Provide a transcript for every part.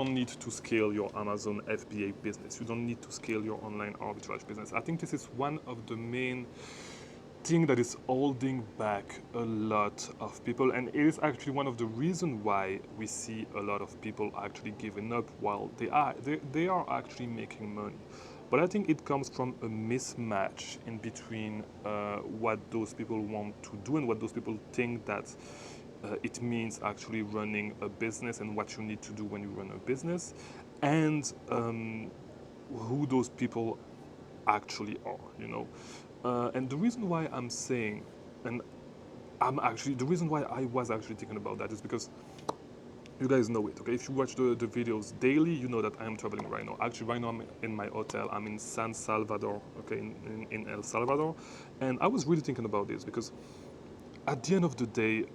don't need to scale your Amazon FBA business. You don't need to scale your online arbitrage business. I think this is one of the main thing that is holding back a lot of people, and it is actually one of the reasons why we see a lot of people actually giving up while they are actually making money. But I think it comes from a mismatch in between what those people want to do and what those people think that it means actually running a business and what you need to do when you run a business, and who those people actually are, you know. And the reason why I'm saying, and the reason why I was actually thinking about that is because you guys know it, okay? If you watch the videos daily, you know that I am traveling right now. Actually, right now I'm in my hotel. I'm in San Salvador, okay, in El Salvador. And I was really thinking about this because at the end of the day,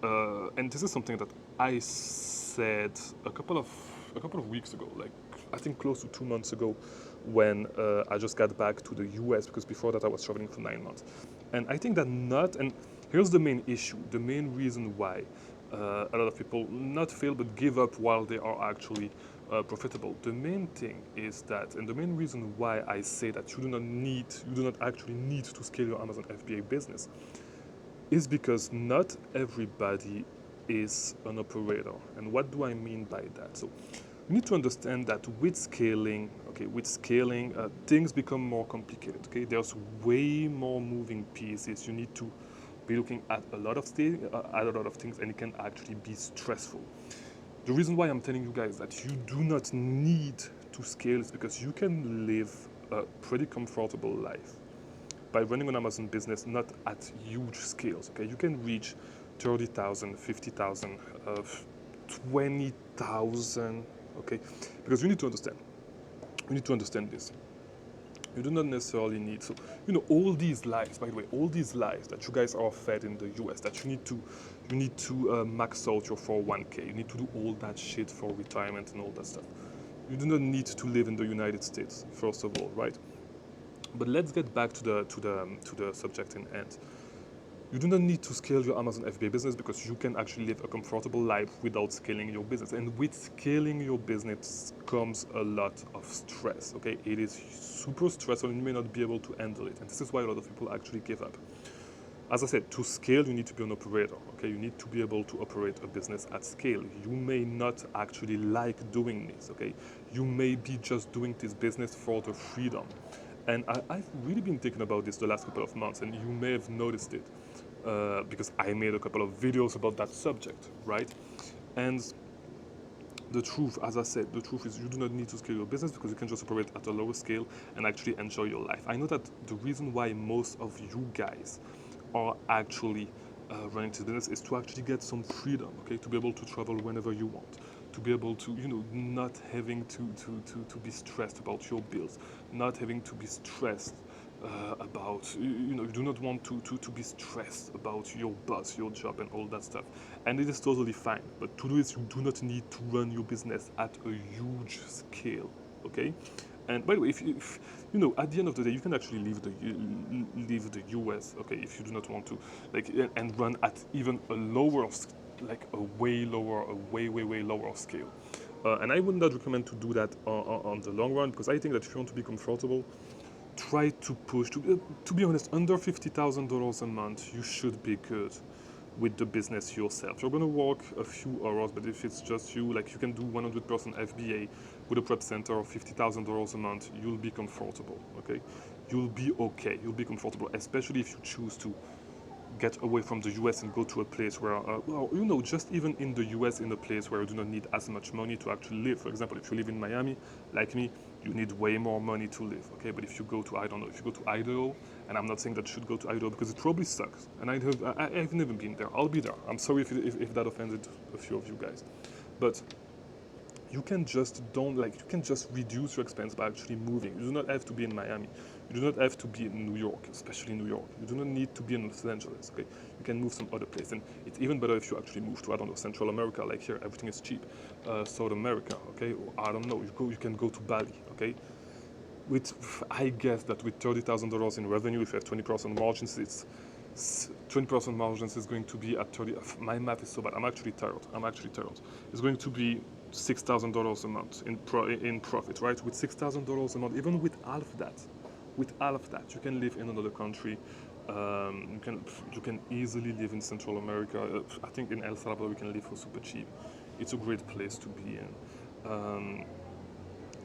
and this is something that I said a couple of weeks ago, like I think close to 2 months ago, when I just got back to the U.S. because before that I was traveling for 9 months, and I think that not and here's the main issue, the main reason why a lot of people not fail but give up while they are actually profitable. The main thing is that, and the main reason why I say that you do not actually need to scale your Amazon FBA business is because not everybody is an operator. And what do I mean by that? So you need to understand that with scaling, things become more complicated. Okay, there's way more moving pieces. You need to be looking at a lot of things, and it can actually be stressful. The reason why I'm telling you guys that you do not need to scale is because you can live a pretty comfortable life by running an Amazon business, not at huge scales. Okay, you can reach 30,000, 50,000, 20,000. Okay, because you need to understand. You need to understand this. You do not necessarily need all these lies. By the way, all these lies that you guys are fed in the U.S. that you need to max out your 401k. You need to do all that shit for retirement and all that stuff. You do not need to live in the United States, first of all, right? But let's get back to the subject in hand. You do not need to scale your Amazon FBA business because you can actually live a comfortable life without scaling your business. And with scaling your business comes a lot of stress. Okay, it is super stressful and you may not be able to handle it. And this is why a lot of people actually give up. As I said, to scale, you need to be an operator. Okay, you need to be able to operate a business at scale. You may not actually like doing this. Okay, you may be just doing this business for the freedom. And I've really been thinking about this the last couple of months, and you may have noticed it because I made a couple of videos about that subject, right? And the truth, as I said, the truth is you do not need to scale your business because you can just operate at a lower scale and actually enjoy your life. I know that the reason why most of you guys are actually running this business is to actually get some freedom, okay? To be able to travel whenever you want, to be able to, not having to be stressed about your bills, not having to be stressed about, you do not want to be stressed about your boss, your job, and all that stuff. And it is totally fine. But to do this, you do not need to run your business at a huge scale, okay? And by the way, if at the end of the day, you can actually leave the US, okay, if you do not want to, like, and run at even a lower, like a way lower, a way lower scale. And I would not recommend to do that on the long run because I think that if you want to be comfortable, try to push. To be honest, under $50,000 a month, you should be good with the business yourself. You're gonna work a few hours, but if it's just you, like you can do 100% FBA with a prep center of $50,000 a month, you'll be comfortable. Okay, you'll be okay. You'll be comfortable, especially if you choose to get away from the US and go to a place where, just even in the US, in a place where you do not need as much money to actually live. For example, if you live in Miami, like me, you need way more money to live, okay? But if you go to, if you go to Idaho, and I'm not saying that you should go to Idaho because it probably sucks, and I've never been there. I'll be there. I'm sorry if that offended a few of you guys. But you can just reduce your expense by actually moving. You do not have to be in Miami. You do not have to be in New York, especially New York. You do not need to be in Los Angeles, okay? You can move some other place. And it's even better if you actually move to, Central America, like here, everything is cheap. South America, okay? Or you can go to Bali, okay? I guess that with $30,000 in revenue, if you have 20% margins, 20% margins is going to be at 30. My math is so bad. I'm actually tired. It's going to be $6,000 a month in profit, right? With $6,000 a month, even with half of that, you can live in another country. You can easily live in Central America. I think in El Salvador you can live for super cheap. It's a great place to be in.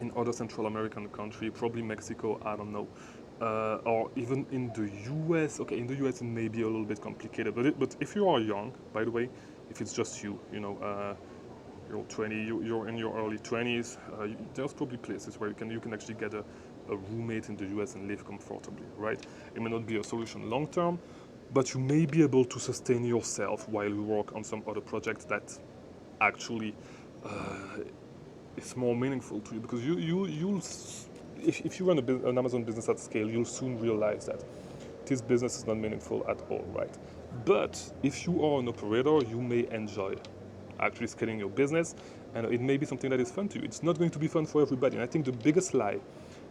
In other Central American country, probably Mexico, I don't know, or even in the U.S. Okay, in the U.S. it may be a little bit complicated, but if you are young, by the way, if it's just you, you're 20, you're in your early 20s, there's probably places where you can actually get a roommate in the US and live comfortably, right? It may not be a solution long term, but you may be able to sustain yourself while you work on some other project that actually is more meaningful to you, because if you run an Amazon business at scale, you'll soon realize that this business is not meaningful at all, right? But if you are an operator, you may enjoy actually scaling your business, and it may be something that is fun to you. It's not going to be fun for everybody, and I think the biggest lie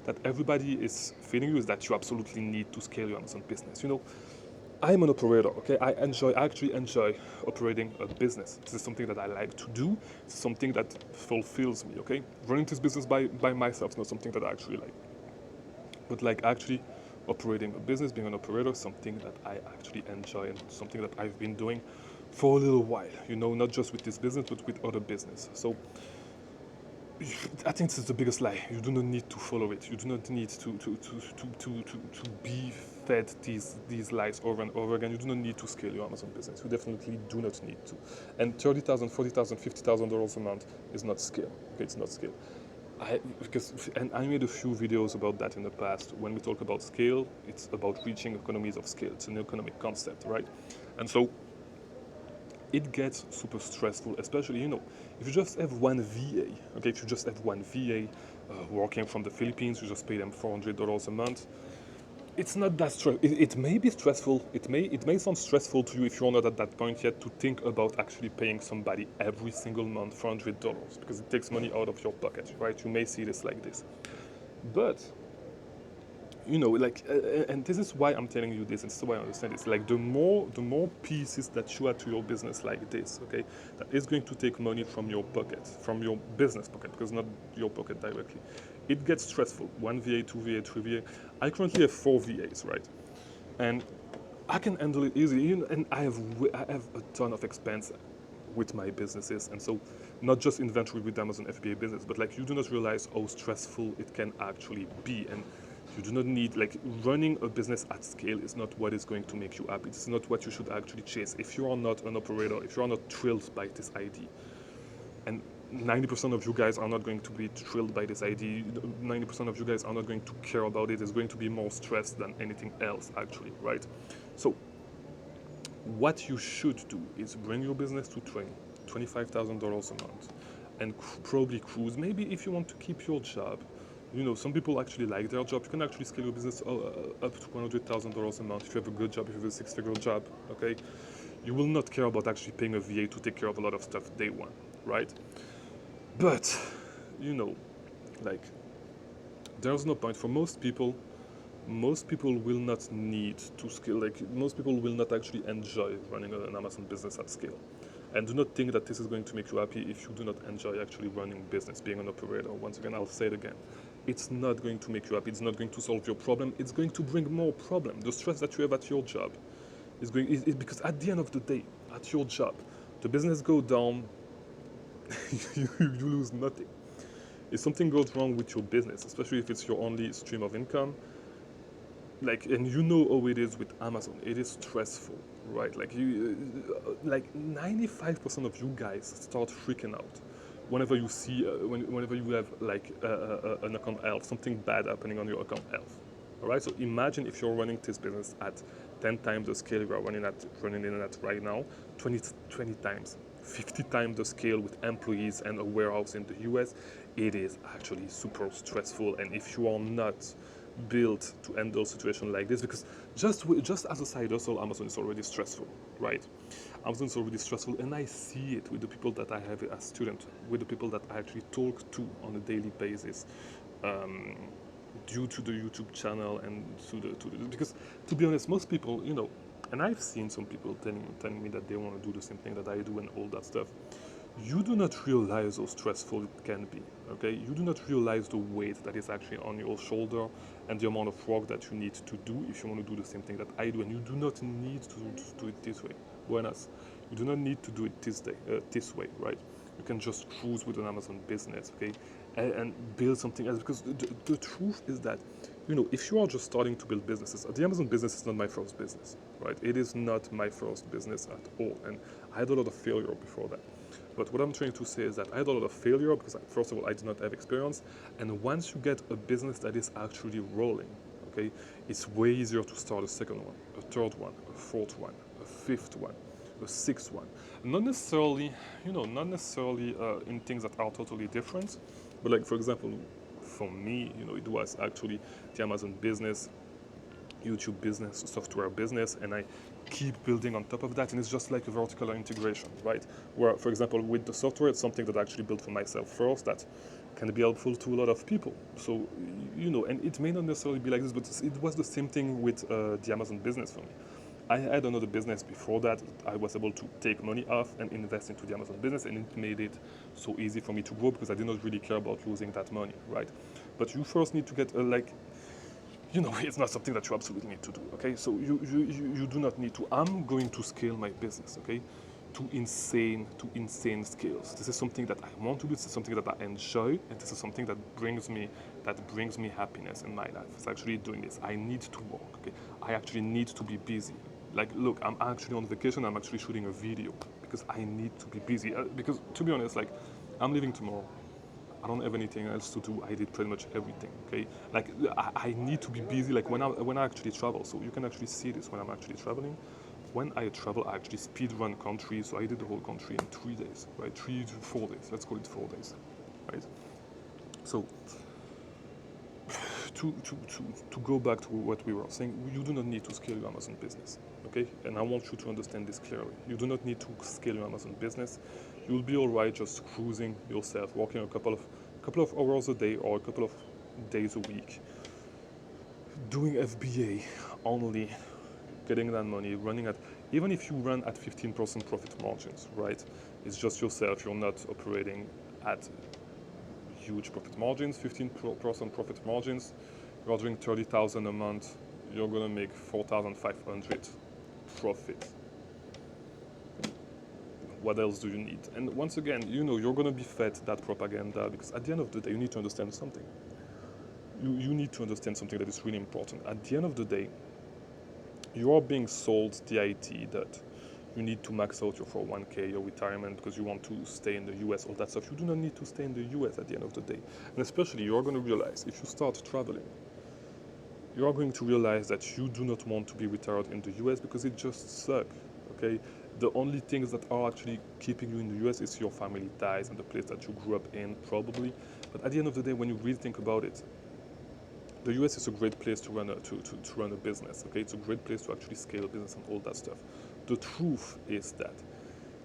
that everybody is feeding you is that you absolutely need to scale your Amazon business. I'm an operator, okay? I actually enjoy operating a business. This is something that I like to do. It's something that fulfills me, okay? Running this business by myself is not something that I actually like. But like actually operating a business, being an operator, is something that I actually enjoy and something that I've been doing for a little while, not just with this business, but with other business. So I think this is the biggest lie. You do not need to follow it. You do not need to be fed these lies over and over again. You do not need to scale your Amazon business. You definitely do not need to. And $30,000, $40,000, $50,000 a month is not scale. Okay, it's not scale. I made a few videos about that in the past. When we talk about scale, it's about reaching economies of scale. It's an economic concept, right? And so it gets super stressful, especially, if you just have one VA, okay, if you just have one VA working from the Philippines, you just pay them $400 a month. It's not that stressful. It may be stressful. It may sound stressful to you if you're not at that point yet to think about actually paying somebody every single month $400, because it takes money out of your pocket, right? You may see this like this. But and this is why I'm telling you this, and this is why I understand this. Like the more pieces that you add to your business like this, okay, that is going to take money from your pocket, from your business pocket, because not your pocket directly. It gets stressful. 1 VA, 2 VA, 3 VA. I currently have 4 VAs, right? And I can handle it easily, and I have a ton of expense with my businesses, and so not just inventory with Amazon FBA business, but like you do not realize how stressful it can actually be. And you do not need, running a business at scale is not what is going to make you happy. It's not what you should actually chase. If you are not an operator, if you are not thrilled by this idea, and 90% of you guys are not going to be thrilled by this idea, 90% of you guys are not going to care about it, it's going to be more stress than anything else, actually, right? So what you should do is bring your business to $25,000 a month, and probably cruise. Maybe if you want to keep your job, some people actually like their job. You can actually scale your business up to $100,000 a month if you have a good job, if you have a 6-figure job, okay? You will not care about actually paying a VA to take care of a lot of stuff day one, right? But, there's no point. For most people will not need to scale. Most people will not actually enjoy running an Amazon business at scale. And do not think that this is going to make you happy if you do not enjoy actually running business, being an operator. Once again, I'll say it again. It's not going to make you happy. It's not going to solve your problem. It's going to bring more problem. The stress that you have at your job is because at the end of the day, at your job, the business goes down, you lose nothing. If something goes wrong with your business, especially if it's your only stream of income, and how it is with Amazon, it is stressful, right? 95% of you guys start freaking out whenever you see, whenever you have an account health, something bad happening on your account health. All right, so imagine if you're running this business at 10 times the scale you are running in at right now, 20 times, 50 times the scale with employees and a warehouse in the US. It is actually super stressful, and if you are not built to handle situations like this, because just as a side hustle, Amazon is already stressful, right? Amazon is already stressful, and I see it with the people that I have as students, with the people that I actually talk to on a daily basis, due to the YouTube channel and because to be honest, most people, and I've seen some people telling me that they want to do the same thing that I do and all that stuff. you do not realize how stressful it can be. Okay, you do not realize the weight that is actually on your shoulder and the amount of work that you need to do if you want to do the same thing that I do. And you do not need to do it this way. Buenas. You do not need to do it this way, right? You can just cruise with an Amazon business, okay, and build something else. Because the truth is that, if you are just starting to build businesses, the Amazon business is not my first business, right? It is not my first business at all, and I had a lot of failure before that. But what I'm trying to say is that I had a lot of failure because, first of all, I did not have experience, and once you get a business that is actually rolling, okay, it's way easier to start a second one, a third one, a fourth one, a fifth one, a sixth one. Not necessarily, in things that are totally different, but like, for example, for me, it was actually the Amazon business, YouTube business, software business, and I keep building on top of that, and it's just like a vertical integration, right? Where, for example, with the software, it's something that I actually built for myself first that can be helpful to a lot of people. So, and it may not necessarily be like this, but it was the same thing with the Amazon business for me. I had another business before that. I was able to take money off and invest into the Amazon business, and it made it so easy for me to grow because I did not really care about losing that money, right? But you first need to get it's not something that you absolutely need to do, okay? So you do not need to. I'm going to scale my business, okay, to insane scales. This is something that I want to do. This is something that I enjoy, and this is something that brings me happiness in my life. It's actually doing this. I need to work, okay? I actually need to be busy. Like, look, I'm actually on vacation. I'm actually shooting a video because I need to be busy. Because to be honest, like, I'm leaving tomorrow. I don't have anything else to do. I did pretty much everything. Okay, like I need to be busy. Like when I actually travel, so you can actually see this when I'm actually traveling. When I travel, I actually speed run countries. So I did the whole country in 3 days, right? 3 to 4 days. Let's call it 4 days, right? So to go back to what we were saying, you do not need to scale your Amazon business, okay? And I want you to understand this clearly. You do not need to scale your Amazon business. You'll be all right just cruising yourself, working a couple of hours a day or a couple of days a week, doing FBA only, getting that money, running at, even if you run at 15% profit margins, right? It's just yourself. You're not operating at huge profit margins, 15% profit margins. You're doing 30,000 a month. You're gonna make 4,500 profit. What else do you need? And once again, you're gonna be fed that propaganda because at the end of the day, you need to understand something. You need to understand something that is really important. At the end of the day, you are being sold the idea that you need to max out your 401k, your retirement, because you want to stay in the US, all that stuff. You do not need to stay in the US at the end of the day. And especially, you are going to realize if you start traveling, you are going to realize that you do not want to be retired in the US because it just sucks, okay? The only things that are actually keeping you in the US is your family ties and the place that you grew up in, probably. But at the end of the day, when you really think about it, the US is a great place to run a business, okay? It's a great place to actually scale a business and all that stuff. The truth is that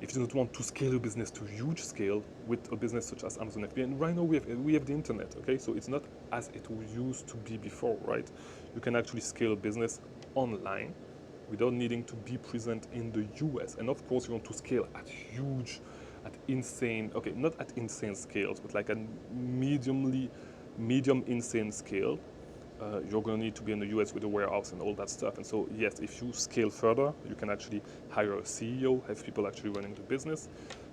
if you don't want to scale a business to huge scale with a business such as Amazon FBA, and right now we have the internet, okay? So it's not as it used to be before, right? You can actually scale a business online without needing to be present in the US. And of course, you want to scale at insane, okay, not at insane scales, but like a medium insane scale. You're going to need to be in the US with a warehouse and all that stuff. And so, yes, if you scale further, you can actually hire a CEO, have people actually running the business,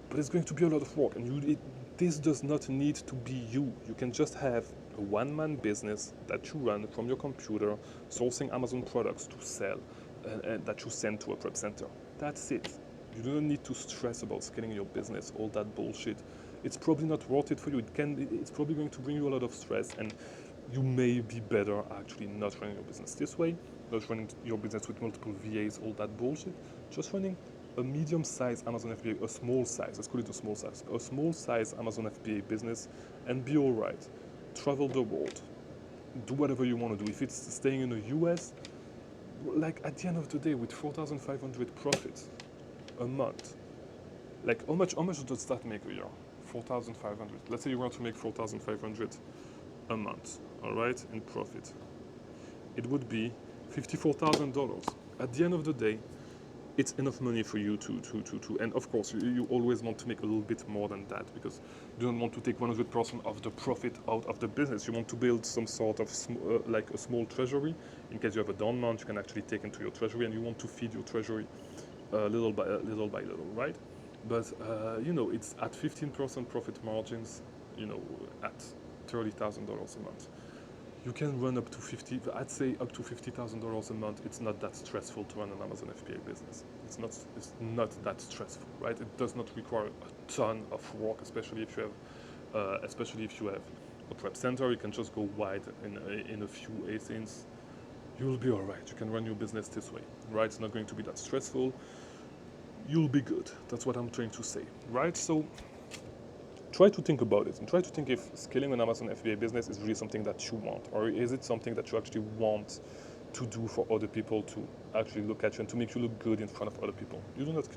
but it's going to be a lot of work. And this does not need to be you. You can just have a one-man business that you run from your computer, sourcing Amazon products to sell, and that you send to a prep center. That's it. You don't need to stress about scaling your business, all that bullshit. It's probably not worth it for you. It's probably going to bring you a lot of stress, and you may be better actually not running your business this way, not running your business with multiple VAs, all that bullshit. Just running a medium-sized Amazon FBA, a small size, let's call it a small size Amazon FBA business, and be all right. Travel the world. Do whatever you want to do. If it's staying in the US, like at the end of the day, with 4,500 profits a month, like how much does that make a year? 4,500. Let's say you want to make 4,500 a month, all right, in profit. It would be $54,000. At the end of the day, it's enough money for you to and of course you always want to make a little bit more than that, because you don't want to take 100% of the profit out of the business. You want to build some sort of like a small treasury in case you have a down month. You can actually take into your treasury, and you want to feed your treasury little by little, right? But it's at 15% profit margins, at $30,000 a month. You can run up to I'd say up to $50,000 a month. It's not that stressful to run an Amazon FBA business. It's not that stressful, right? It does not require a ton of work, especially if you have a prep center. You can just go wide in a few ASINs. You'll be all right. You can run your business this way, right? It's not going to be that stressful. You'll be good. That's what I'm trying to say, right? So try to think about it and try to think if scaling an Amazon FBA business is really something that you want, or is it something that you actually want to do for other people to actually look at you and to make you look good in front of other people. You do not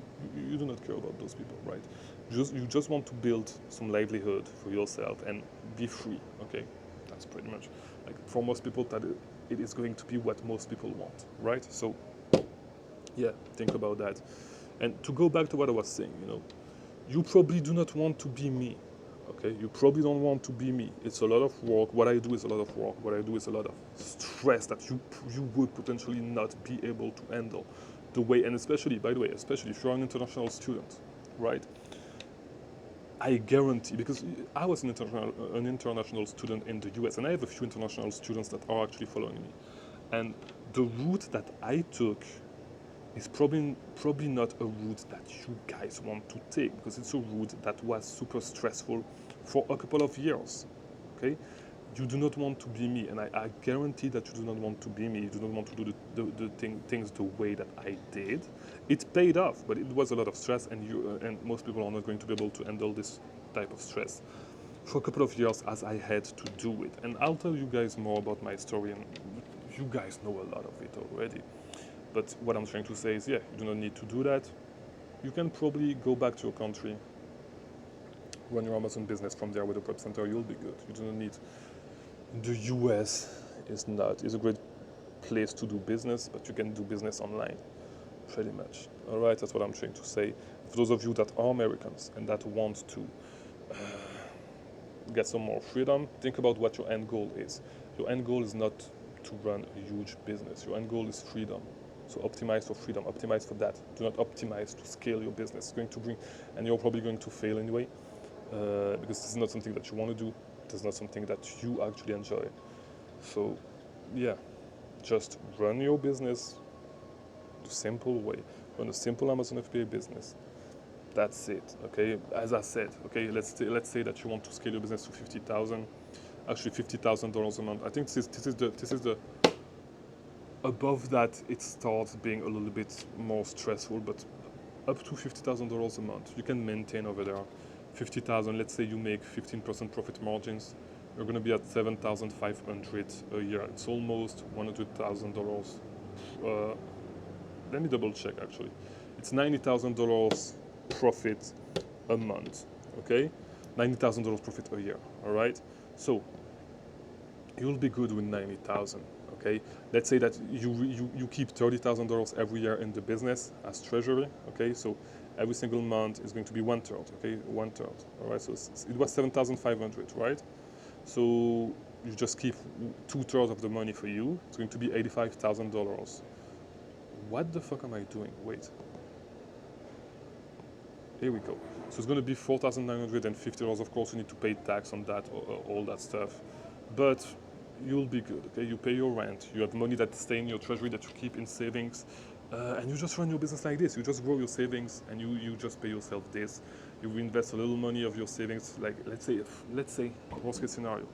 care about those people, right? You just want to build some livelihood for yourself and be free, okay? That's pretty much, like, for most people that it is going to be what most people want, right? So yeah, think about that. And to go back to what I was saying, you probably do not want to be me, okay? You probably don't want to be me. It's a lot of work. What I do is a lot of work. What I do is a lot of stress that you would potentially not be able to handle the way, and especially, by the way, especially if you're an international student, right? I guarantee, because I was an international student in the US, and I have a few international students that are actually following me. And the route that I took is probably not a route that you guys want to take, because it's a route that was super stressful for a couple of years, okay? You do not want to be me, and I guarantee that you do not want to be me. You do not want to do the things the way that I did. It paid off, but it was a lot of stress, and most people are not going to be able to handle this type of stress for a couple of years, as I had to do it. And I'll tell you guys more about my story, and you guys know a lot of it already. But what I'm trying to say is, yeah, you do not need to do that. You can probably go back to your country, run your Amazon business from there with a prep center. You'll be good. You do not need. The US is a great place to do business, but you can do business online, pretty much. All right, that's what I'm trying to say. For those of you that are Americans and that want to get some more freedom, think about what your end goal is. Your end goal is not to run a huge business. Your end goal is freedom. So optimize for freedom, optimize for that. Do not optimize to scale your business. It's going to bring, and you're probably going to fail anyway, because this is not something that you want to do. This is not something that you actually enjoy. So, yeah, just run your business the simple way. Run a simple Amazon FBA business. That's it, okay? As I said, okay, let's say that you want to scale your business to $50,000 a month. I think this is the above that, it starts being a little bit more stressful, but up to $50,000 a month, you can maintain over there. 50,000, let's say you make 15% profit margins, you're going to be at 7,500 a year. It's almost $100,000. Let me double check actually. It's $90,000 profit a month, okay? $90,000 profit a year, all right? So you'll be good with 90,000. Okay, let's say that you keep $30,000 every year in the business as treasury. Okay, so every single month is going to be 1/3. Okay, 1/3. All right, so it was 7,500, right? So you just keep 2/3 of the money for you. It's going to be $85,000. What the fuck am I doing? Wait. Here we go. So it's going to be $4,950. Of course, you need to pay tax on that, all that stuff, but you'll be good, okay? You pay your rent, you have money that stay in your treasury that you keep in savings, and you just run your business like this. You just grow your savings, and you just pay yourself this. You invest a little money of your savings, like let's say worst case scenario,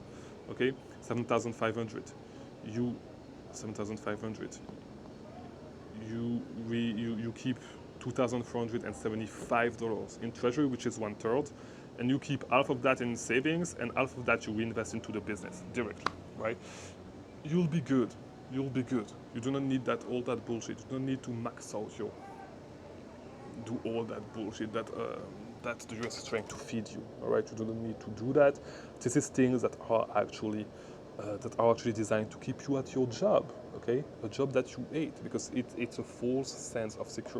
okay? 7,500. You keep $2,475 in treasury, which is 1/3, and you keep half of that in savings, and half of that you reinvest into the business directly, right? You'll be good. You'll be good. You do not need all that bullshit. You don't need to max out do all that bullshit that the US is trying to feed you. All right, you do not need to do that. This is things that are actually designed to keep you at your job. Okay, a job that you hate, because it's a false sense of security.